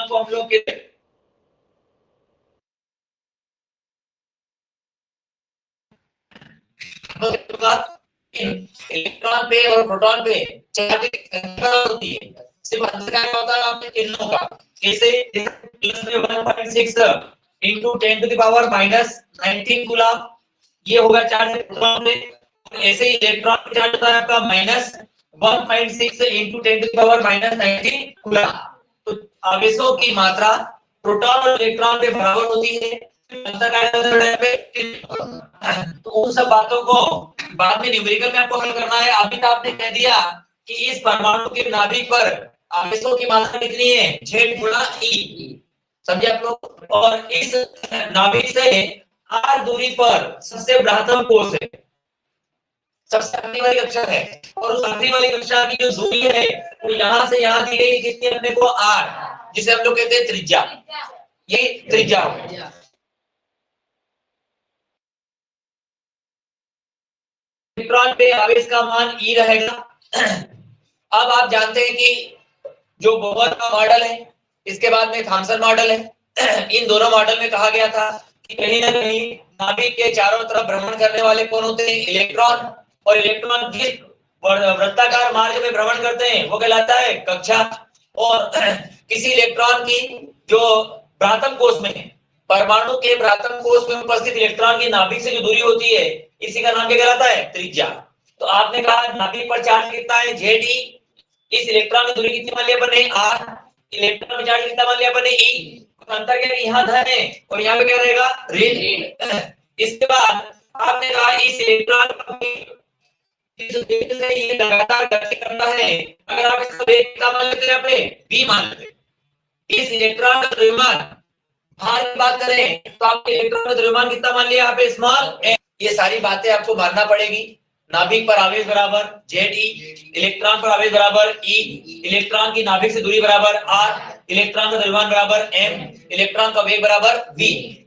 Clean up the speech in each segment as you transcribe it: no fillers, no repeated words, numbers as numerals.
Electron को हम लोग के इलेक्ट्रॉन पे और प्रोटॉन पे चार्ज होती है, सिर्फ अंतर क्या होता है आपके किरणों का। कैसे? 1.6 into 10 to the power minus 19 coulomb, ये होगा चार्ज प्रोटॉन पे। ऐसे ही इलेक्ट्रॉन पे चार्ज होता है आपका -1.6 into 10 to the power minus 19 coulomb. तो आवेशों की मात्रा प्रोटॉन और इलेक्ट्रॉन पे बराबर होती है, अंतर क्या है? तो उन सब बातों को बाद में न्यूमेरिकल में आपको हल करना है। अभी तो आपने कह दिया कि इस परमाणु के नाभिक पर आवेशों की मात्रा कितनी है? Z गुणा E, समझे आप लोग? और इस नाभिक से r दूरी पर सबसे बृहत्तम कोष है, सबसे आखिरी वाली कक्षा है, और उस आखिरी वाली कक्षा की जो दूरी है वो यहाँ से यहाँ दी गई कितनी अपने को? r, जिसे हम लोग कहते हैं त्रिज्या। ये त्रिज्या हो। इलेक्ट्रॉन पे आवेश का मान E रहेगा। अब आप जानते हैं कि जो बोहर का मॉडल है, इसके बाद में थॉमसन मॉडल है। इन दोनों मॉडल में कहा गया था कि कहीं ना कहीं नाभिक के चारों तरफ भ्रमण करने वाले कौन होते हैं? इलेक्ट्रॉन। और इलेक्ट्रॉन जिस वृत्ताकार मार्ग में भ्रमण करते हैं वो कहलाता है कक्षा। और किसी इलेक्ट्रॉन की जो प्राथम कोष में, परमाणु के प्राथम कोष में उपस्थित इलेक्ट्रॉन की नाभिक से जो दूरी होती है, इसी का नाम क्या कहलाता है? त्रिज्या। तो आपने कहा नाभिक पर चार्ज कितना है? Ze। इस इलेक्ट्रॉन की दूरी कितनी मान लिया अपन ने? r। इलेक्ट्रॉन में चार्ज कितना मान लिया अपन ने? E। तो अंतर क्या है? यहाँ धन है और यहाँ पे क्या रहेगा? ऋण। इसके बाद आपने कहा इस इलेक्ट्रॉन इस वेग से ये लगातार गति करता है। अगर आप इसका वेग कितना मान लेते हैं? अपने v मान लेते हैं। इस इलेक्ट्रॉन का द्रव्यमान भार की बात करें तो आपके इलेक्ट्रॉन का द्रव्यमान कितना मान लिया? यहाँ पे स्मॉल m। ये सारी बातें आपको मानना पड़ेगी। नाभिक पर आवेश बराबर Ze, इलेक्ट्रॉन पर आवेश बराबर E, इलेक्ट्रॉन की नाभिक से दूरी बराबर r, इलेक्ट्रॉन का द्रव्यमान बराबर m, इलेक्ट्रॉन का वेग बराबर v।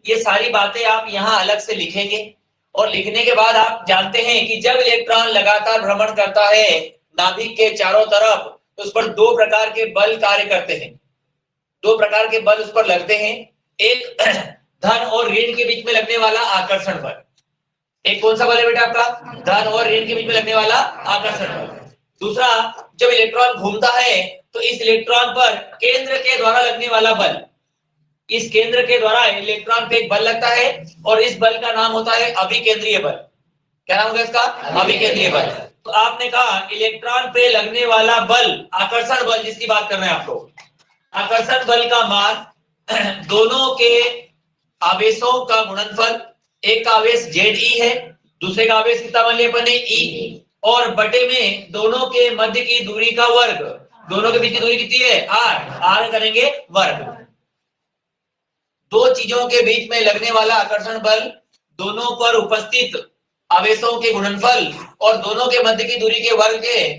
ये सारी बातें आप यहाँ अलग से लिखेंगे। और लिखने के बाद आप जानते हैं कि जब इलेक्ट्रॉन लगातार भ्रमण करता है नाभिक के चारों तरफ, तो उस पर दो प्रकार के बल कार्य करते हैं। दो प्रकार के बल उस पर लगते हैं। एक धन और ऋण के बीच में लगने वाला आकर्षण बल। एक कौन सा बल है बेटा आपका? धन और ऋण के बीच में लगने वाला आकर्षण बल। दूसरा, जब इलेक्ट्रॉन घूमता है तो इस इलेक्ट्रॉन पर केंद्र के द्वारा लगने वाला बल, इस केंद्र के द्वारा इलेक्ट्रॉन पे एक बल लगता है और इस बल का नाम होता है अभिकेंद्रीय बल। क्या नाम होगा इसका? अभिकेंद्रीय बल। तो आपने कहा इलेक्ट्रॉन पे लगने वाला बल, आकर्षण बल जिसकी बात कर रहे हैं आप लोग, आकर्षण बल का मान दोनों के आवेशों का गुणनफल, एक का आवेश Ze है, दूसरे का आवेश कितना मान लिया अपन ने? E, और बटे में दोनों के मध्य की दूरी का वर्ग, दोनों के बीच की दूरी कितनी है? r करेंगे वर्ग। दो चीजों के बीच में लगने वाला आकर्षण बल दोनों पर उपस्थित आवेशों के गुणनफल और दोनों के मध्य की दूरी के वर्ग के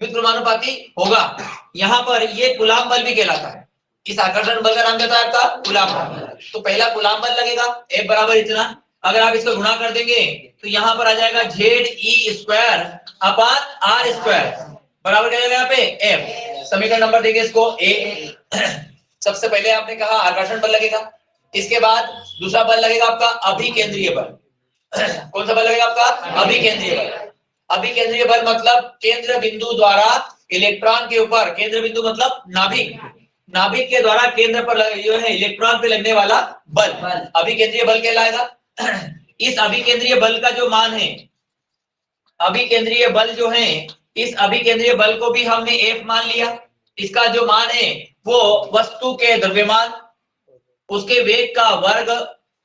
व्युत्क्रमानुपाती होगा। यहाँ पर ये कूलॉम बल भी कहलाता है। इस आकर्षण बल का नाम क्या था आपका? कूलॉम बल। तो पहला कूलॉम बल लगेगा, F बराबर इतना। अगर आप इसको गुणा कर देंगे तो यहाँ पर आ जाएगा Ze² अपान r² बराबर क्या जाएगा यहाँ पे? F। समीकरण नंबर देखिए इसको A। सबसे पहले आपने कहा आकर्षण बल लगेगा, इसके बाद दूसरा बल लगेगा आपका अभिकेंद्रीय बल। कौन सा बल लगेगा आपका? अभिकेंद्रीय बल। अभिकेंद्रीय बल मतलब केंद्र बिंदु द्वारा इलेक्ट्रॉन के ऊपर, केंद्र बिंदु मतलब नाभिक, नाभिक के द्वारा केंद्र पर जो है इलेक्ट्रॉन पे लगने वाला बल अभिकेंद्रीय बल कहलाएगा। इस अभिकेंद्रीय बल का जो मान है, अभिकेंद्रीय बल जो है, इस अभिकेंद्रीय बल को भी हमने F मान लिया। इसका जो मान है वो वस्तु के द्रव्यमान, उसके वेग का वर्ग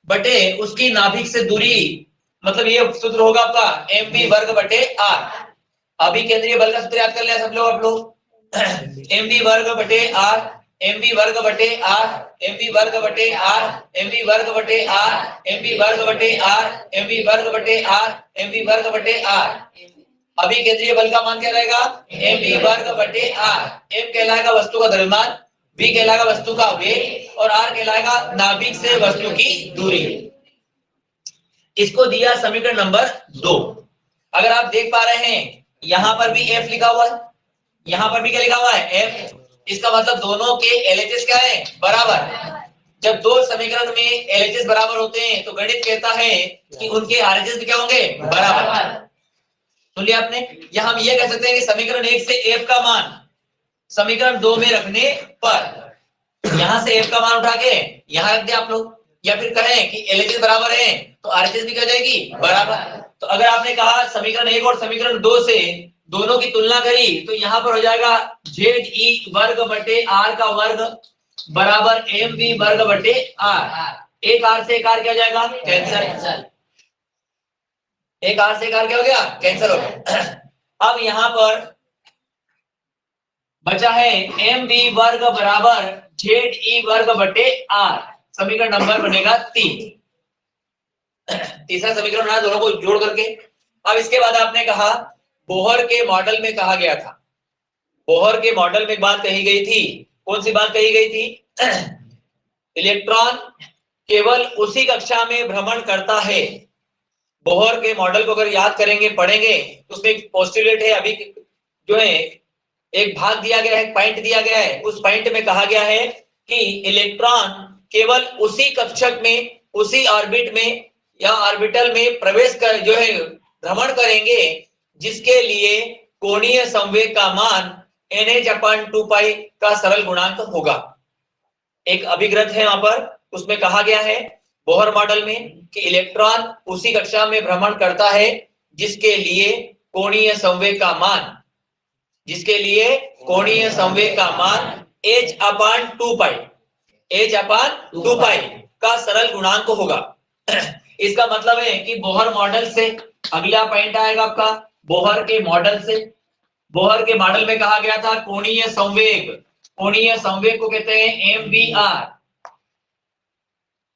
बटे उसकी नाभिक से दूरी, मतलब ये सूत्र होगा आपका mv वर्ग बटे r। अभिकेंद्रीय बल का सूत्र याद कर लिया सब लोग? आप लोग mv वर्ग बटे r, mv वर्ग बटे r, mv वर्ग बटे r, mv वर्ग बटे r, mv वर्ग बटे r, mv वर्ग बटे r, mv वर्ग बटे r। अभिकेंद्रीय बल का मान क्या रहेगा? mv वर्ग बटे r। m कहलाएगा वस्तु का द्रव्यमान, v कहलाएगा वस्तु का वेग और r कहलाएगा नाभिक से वस्तु की दूरी। इसको दिया समीकरण नंबर 2। अगर आप देख पा रहे हैं यहाँ पर भी F लिखा हुआ है, यहाँ पर भी क्या लिखा हुआ है? F। इसका मतलब दोनों के एलएचएस क्या है, बराबर। जब दो समीकरण में एलएचएस बराबर होते हैं तो गणित कहता है कि उनके आरएचएस भी क्या होंगे, बराबर। सुन लिया आपने। या हम ये कह सकते हैं कि समीकरण 1 से एफ का मान समीकरण 2 में रखने पर यहां से एफ का मान उठा के यहां रख दे आप लोग, या फिर कहें कि एलएचएस बराबर है तो आरएचएस भी क्या जाएगी, बराबर। तो अगर आपने कहा समीकरण 1 और समीकरण 2 से दोनों की तुलना करी तो यहां पर हो जाएगा जेड ई वर्ग बटे आर का वर्ग बराबर एम बी वर्ग बटे आर। एक आर से एक आर क्या हो जाएगा, कैंसिल। एक आर से एक आर क्या हो गया, कैंसिल हो गया। अब यहां पर बचा है एम बी वर्ग बराबर जेड ई वर्ग बटे आर। समीकरण नंबर बनेगा 3। तीसरा समीकरण बना दोनों को जोड़ करके। अब इसके बाद आपने कहा बोहर के मॉडल में कहा गया था, बोहर के मॉडल में एक बात कही गई थी। कौन सी बात कही गई थी? इलेक्ट्रॉन केवल उसी कक्षा में भ्रमण करता है। बोहर के मॉडल को अगर याद करेंगे, पढ़ेंगे तो उसमें एक पोस्टुलेट है, अभी जो है एक भाग दिया गया है, पॉइंट दिया गया है। उस पॉइंट में कहा गया है कि इलेक्ट्रॉन केवल उसी कक्षक में, उसी ऑर्बिट में या ऑर्बिटल में प्रवेश कर जो है भ्रमण करेंगे जिसके लिए कोणीय संवेग का मान NH/2π का सरल गुणांक होगा। एक अभिग्रत है वहां पर, उसमें कहा गया है बोहर मॉडल में कि इलेक्ट्रॉन उसी कक्षा में भ्रमण करता है जिसके लिए कोणीय संवेग का मान, जिसके लिए कोणीय संवेग का मान H/2π, H/2π का सरल गुणांक होगा। इसका मतलब है कि बोहर मॉडल से अगला पॉइंट आएगा आपका बोहर के मॉडल से। बोहर के मॉडल में कहा गया था कोणीय संवेग, कोणीय संवेग को कहते हैं MVR।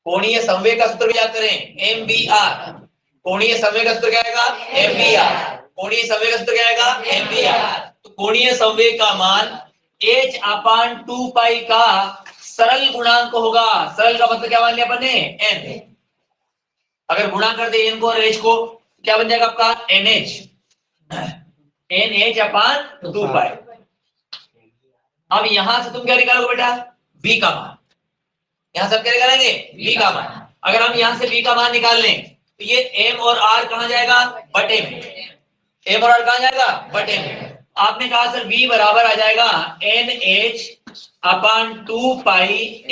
कोणीय संवेग का सूत्र याद करें MVR। कोणीय संवेग का सूत्र क्या आएगा, MVR। कोणीय संवेग का सूत्र क्या आएगा, MVR। तो कोणीय संवेग का मान H/2π का सरल गुणांक होगा। सरल का मतलब क्या मान लिया अपन ने, n। अगर गुणा कर दे n को और h को क्या बन जाएगा आपका NH, NH/2π। अब यहां से तुम क्या निकालोगे बेटा, b का मान। यहां से क्या निकालेंगे, b का मान। अगर हम यहां से b का मान निकाल लें तो ये m और r कहां जाएगा, बटे में। m और r कहां जाएगा, बटे में। आपने कहा सर v बराबर आ जाएगा NH/2π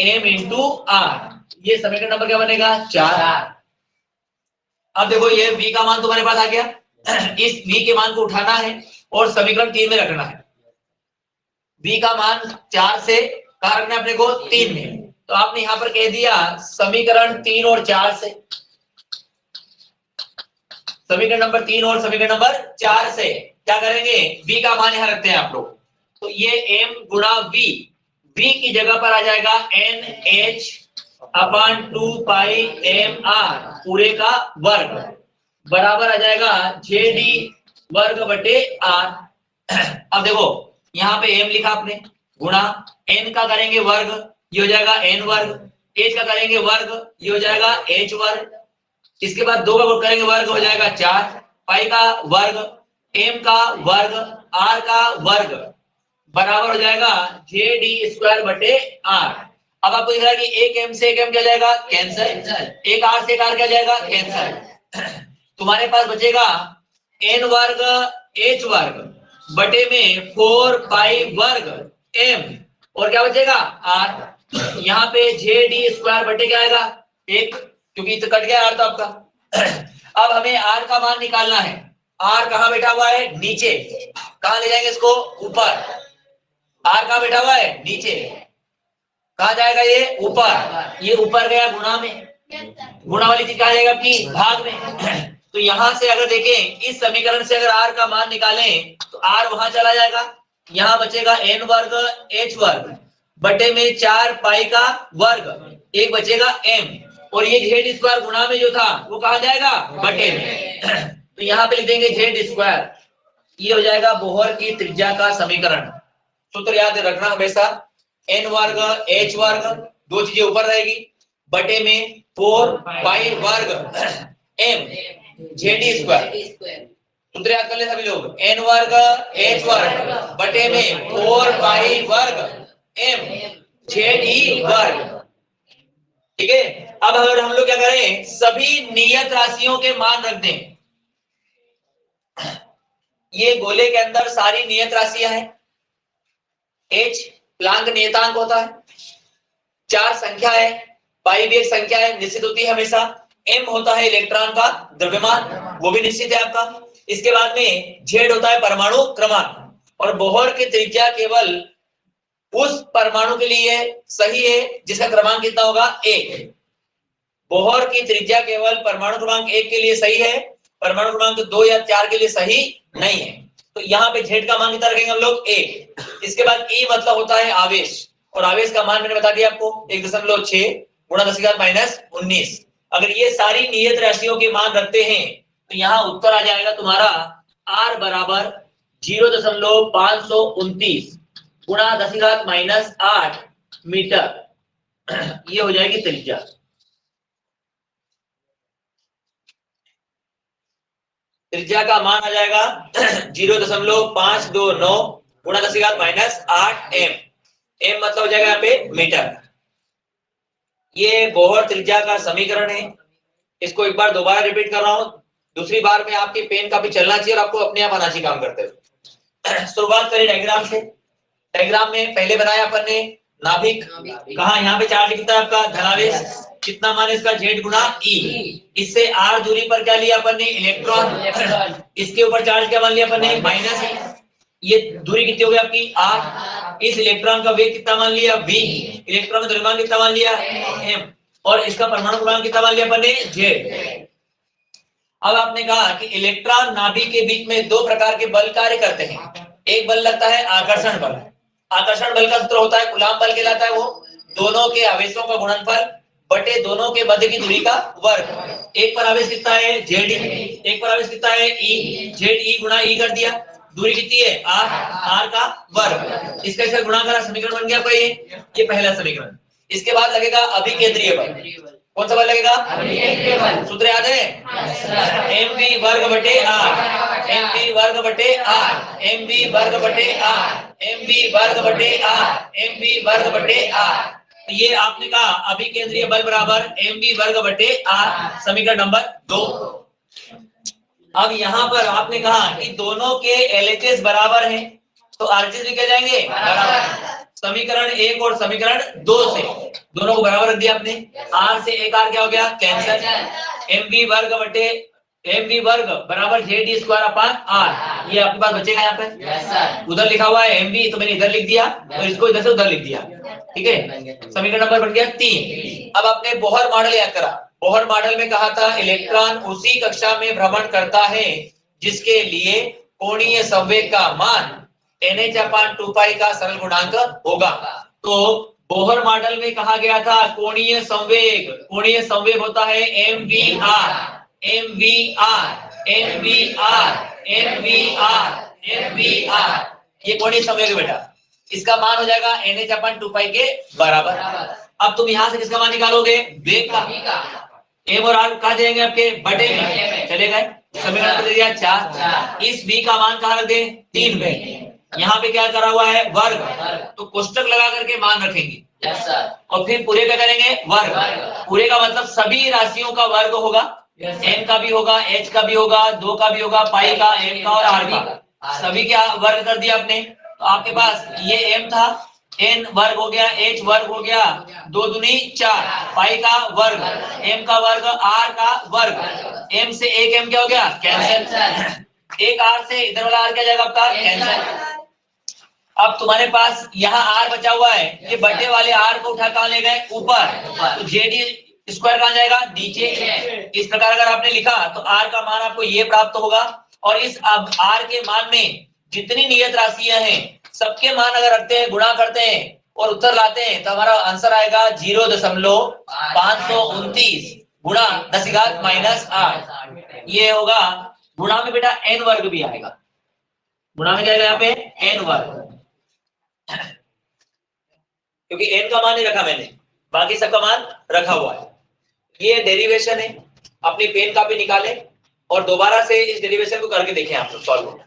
m इंटू r। ये समीकरण नंबर क्या बनेगा, 4। अब देखो ये v का मान तुम्हारे पास आ गया। इस v के मान को उठाना है और समीकरण 3 में रखना है। v का मान 4 से कहां रखना है अपने को, 3 में। तो आपने यहां पर कह दिया समीकरण 3 और 4 से, समीकरण नंबर 3 और समीकरण नंबर 4 से क्या करेंगे, v का मान यहां रखते हैं आप लोग। तो ये m गुणा v, v की जगह पर आ जाएगा NH/2π mr पूरे का वर्ग बराबर आ जाएगा JD वर्ग बटे r। अब देखो यहाँ पे m लिखा आपने, गुणा n का करेंगे वर्ग, ये हो जाएगा n वर्ग। h का करेंगे वर्ग, ये हो जाएगा h वर्ग। इसके बाद 2 का करेंगे वर्ग, हो जाएगा 4। पाई का वर्ग, m का वर्ग, r का वर्ग बराबर हो जाएगा JD² बटे r। अब आपको दिख रहा है कि एक m से एक m क्या जाएगा, कैंसिल। एक r से एक r क्या जाएगा, कैंसिल। तुम्हारे पास बचेगा n वर्ग h वर्ग बटे में 4π वर्ग m और क्या बचेगा r। यहाँ पे JD² बटे क्या आएगा, 1, क्योंकि तो कट गया r तो आपका। अब हमें r का मान निकालना है। r कहाँ बैठा हुआ है, नीचे। कहाँ ले जाएंगे इसको, ऊपर। r कहाँ बैठा हुआ है, नीचे। कहा जाएगा ये, ऊपर। ये ऊपर गया गुणा में, गुणा वाली चीज कहा जाएगा आपकी भाग में। तो यहां से अगर देखें इस समीकरण से अगर r का मान निकालें तो r वहां चला जाएगा। यहाँ बचेगा n वर्ग h वर्ग बटे में 4π का वर्ग, एक बचेगा m और ये Z² गुणा में जो था वो कहा जाएगा, बटे में। तो यहाँ पे लिख देंगे Z²। ये हो जाएगा बोहर की त्रिज्या का समीकरण। सूत्र याद रखना हमेशा, n वर्ग h वर्ग, दो चीजें ऊपर रहेगी, बटे में 4π वर्ग m ZD²। सूत्र याद कर ले सभी लोग, n वर्ग h वर्ग बटे में 4π वर्ग m ZE वर्ग। ठीक है, अब अगर हम लोग क्या करें, सभी नियत राशियों के मान रख दें। ये गोले के अंदर सारी नियत राशियां हैं। h प्लांक नियतांक होता है, 4 संख्या है, पाई भी एक संख्या है, निश्चित होती है हमेशा। m होता है इलेक्ट्रॉन का द्रव्यमान, वो भी निश्चित है आपका। इसके बाद में z होता है परमाणु क्रमांक, और बोहर की त्रिज्या केवल उस परमाणु के लिए सही है जिसका क्रमांक कितना होगा, 1। बोहर की त्रिज्या केवल परमाणु क्रमांक 1 के लिए सही है, परमाणु क्रमांक 2 या 4 के लिए सही नहीं है। तो यहाँ पे z का मान कितना रखेंगे हम लोग, 1। इसके बाद e मतलब होता है आवेश, और आवेश का मान मैंने बता दिया आपको 1.6 गुणा 10⁻19। अगर ये सारी नियत राशियों के मान रखते हैं तो यहाँ उत्तर आ जाएगा तुम्हारा r बराबर 0.529 गुणा 10⁻8 मीटर। ये हो जाएगी त्रिज्या। त्रिज्या का मान आ जाएगा 0.529 गुणा 10⁻8 m। m मतलब हो जाएगा यहाँ पे मीटर। ये बोहर त्रिज्या का समीकरण है। इसको एक बार दोबारा रिपीट कर रहा हूं, दूसरी बार में आपकी पेन काफी चलना चाहिए और आपको अपने आप आना चाहिए काम करते हुए। शुरुआत करें डायग्राम से। डायग्राम में पहले बनाया अपन ने नाभिक, कहा यहाँ पे चार्ज कितना है आपका, धनावेश, कितना मान इसका, z गुणा e। इससे r दूरी पर क्या लिया अपन ने, इलेक्ट्रॉन। इसके ऊपर चार्ज क्या मान लिया अपन ने, माइनस। ये दूरी कितनी हो गई आपकी, r। इस इलेक्ट्रॉन का वेग कितना मान लिया, v। इलेक्ट्रॉन का द्रव्यमान कितना मान लिया, m। और इसका परमाणु क्रमांक कितना मान लिया अपन ने, z। अब आपने कहा कि इलेक्ट्रॉन नाभिक के बीच में दो प्रकार के बल कार्य करते हैं। एक बल लगता है आकर्षण बल। आकर्षण बल का सूत्र होता है कूलाम बल कहलाता है। वो दोनों के आवेशों का गुणनफल बटे दोनों के मध्य की दूरी का वर्ग। एक पर आवेश कितना है, जेड, एक पर आवेश कितना है, ई। जेड ई गुणा ई कर दिया, दूरी कितनी है, आर, आर का वर्ग। इसका इसे गुणा करा, समीकरण बन गया आपका ये पहला समीकरण। इसके बाद लगेगा अभिकेंद्रीय बल। कौन सा बल लगेगा, अभिकेंद्रीय बल। सूत्र याद है, एम वी वर्ग बटे आर, एम वी वर्ग बटे आर, एम वी वर्ग बटे आर, एम वी वर्ग बटे आर, एम वी वर्ग बटे आर। ये आपने कहा अभिकेंद्रीय बल बराबर एम वी वर्ग बटे आर, समीकरण नंबर 2। अब यहाँ पर आपने कहा कि दोनों के एलएचएस बराबर हैं, तो आरएचएस भी क्या जाएंगे बराबर। समीकरण 1 और समीकरण 2 से दोनों को बराबर रख दिया आपने। आर से एक आर क्या हो गया, कैंसिल। एम वी वर्ग बटे एम वी वर्ग बराबर जेड स्क्वायर अपान आर। ये आपके पास बचेगा यहाँ पे। उधर लिखा हुआ है एम वी, तो मैंने इधर लिख दिया, तो इसको इधर से उधर लिख दिया। ठीक है, समीकरण नंबर बन गया 3। अब आपने बोहर मॉडल याद करा। बोहर मॉडल में कहा था इलेक्ट्रॉन उसी कक्षा में भ्रमण करता है जिसके लिए कोणीय संवेग का मान NH/2π का सरल गुणांक होगा। तो बोहर मॉडल में कहा गया था कोणीय संवेग, कोणीय संवेग होता है mvr, mvr, mvr, mvr, mvr। ये कोणीय संवेग है बेटा। इसका मान हो जाएगा NH/2π के बराबर। अब तुम यहां से किसका मान निकालोगे, वेग का। m और r कहा जाएंगे आपके, बटे में चले गए। समीकरण दे दिया 4। इस v का मान कहां रख दे, 3 पे। यहाँ पे क्या करा हुआ है, वर्ग, तो कोष्टक लगा करके मान रखेंगे। और फिर पूरे का करेंगे वर्ग। पूरे का मतलब सभी राशियों का वर्ग होगा, m का भी होगा, h का भी होगा, 2 का भी होगा, पाई का, m का और r का, सभी का वर्ग कर दिया आपने। तो आपके पास ये m था, n वर्ग हो गया, h वर्ग हो गया, 2 दूनी 4, पाई का वर्ग, m का वर्ग, r का वर्ग। m से एक m क्या हो गया, कैंसिल। एक r से इधर वाला r क्या जाएगा आपका, कैंसिल। अब तुम्हारे पास यहाँ r बचा हुआ है, ये बटे वाले r को उठा कहाँ ले गए, ऊपर, तो जेडी स्क्वायर कहाँ जाएगा, नीचे। इस प्रकार अगर आपने लिखा तो r का मान आपको ये प्राप्त होगा। और इस अब r के मान में जितनी नियत राशियां हैं सबके मान अगर रखते हैं, गुणा करते हैं और उत्तर लाते हैं तो हमारा आंसर आएगा 0.529 गुणा 10⁻8। ये होगा गुणा में बेटा n वर्ग भी आएगा। गुणा में क्या आएगा यहाँ पे, n वर्ग, क्योंकि n का मान नहीं रखा मैंने, बाकी सबका मान रखा हुआ है। ये डेरिवेशन है, अपनी पेन कॉपी निकालें और दोबारा से इस डेरिवेशन को करके देखें आप लोग सॉल्व।